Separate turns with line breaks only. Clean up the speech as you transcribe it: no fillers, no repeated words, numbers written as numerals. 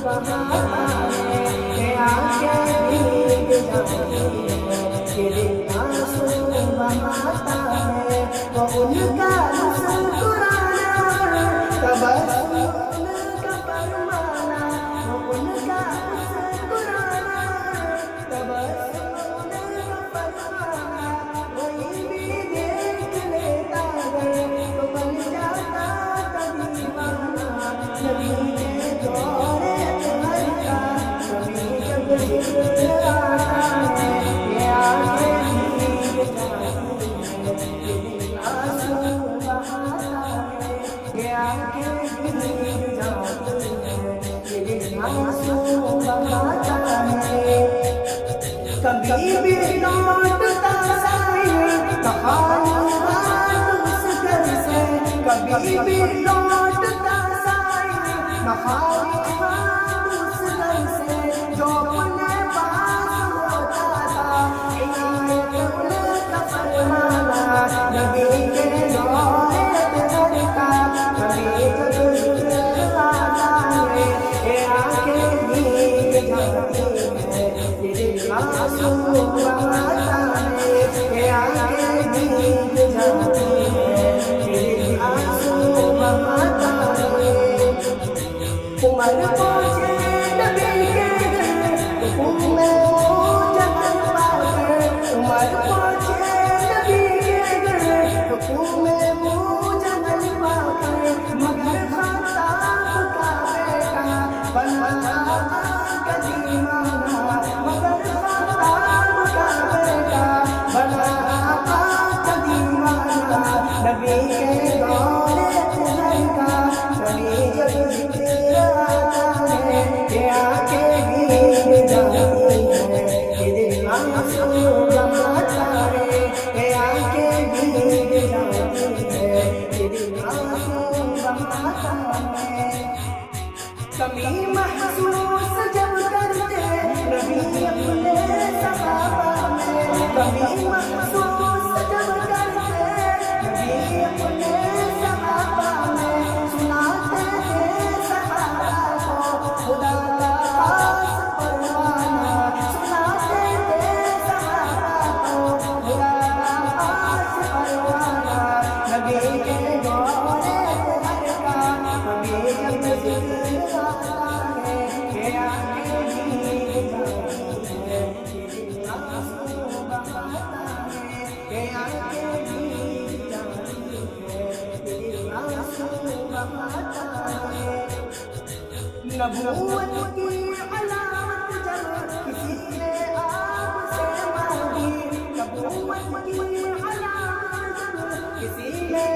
बहाता है कि आंखें भीग जाती हैं, कि दिल आंसू बहाता है। वो उनका मुस्कुराना, तबस्सुम उनका फरमाना, वो उनका मुस्कुराना, तबस्सुम उनका फरमाना, कोई भी देख लेता है तो बन जाता दीवाना। नबी के दौरे अतहर का कभी जब जिक्र आता है, ये आंखें भीग जाती हैं, ये दिल आंसू बहाता है, ये आंखें भीग जाती हैं, ये दिल आंसू बहाता है। कभी भी लौटता साईं कहानी हाथ उस घर से, कभी भी लौटता साईं कहानी हाथ उस घर से, जो अपने पास होता था इनायत उनका फरमाना। नबी के दौरे अतहर का कभी जब जिक्र आता है, ये आंखें भीग जाती हैं, ये दिल आंसू बहाता है, ये आंखें भीग जाती हैं, ये दिल आंसू बहाता है। उमर पहुंचे नबी के घर, हुक्म में वो जगह पाकर। उमर पहुंचे नबी के घर, हुक्म में वो जगह पाकर, मगर खताब का बेटा बना का दीवाना, मगर खताब का बेटा बना का दीवाना। नबी के दौरे अतहर का कभी जब जिक्र आता है, ये आंखें भीग जाती हैं, ये दिल आंसू बहाता है, ये आंखें भीग जाती हैं, ये दिल आंसू बहाता है। कमी महसूस जब करते नबी अपने सहाबा में, कमी महसूस जब करते नबी अपने सहाबा में, सुनाते थे सहाबा को खुदा का खास परवाना, सुनाते थे सहाबा को खुदा का खास परवाना। नबी के दौरे अतहर का कभी जब जिक्र आता है, ये आंखें भीग जाती हैं, ये दिल आंसू बहाता है, ये आंखें भीग जाती हैं, ये दिल आंसू बहाता है। नबूवत की अलामत जब किसी ने आपसे मांगी, नबूवत की अलामत जब किसी ने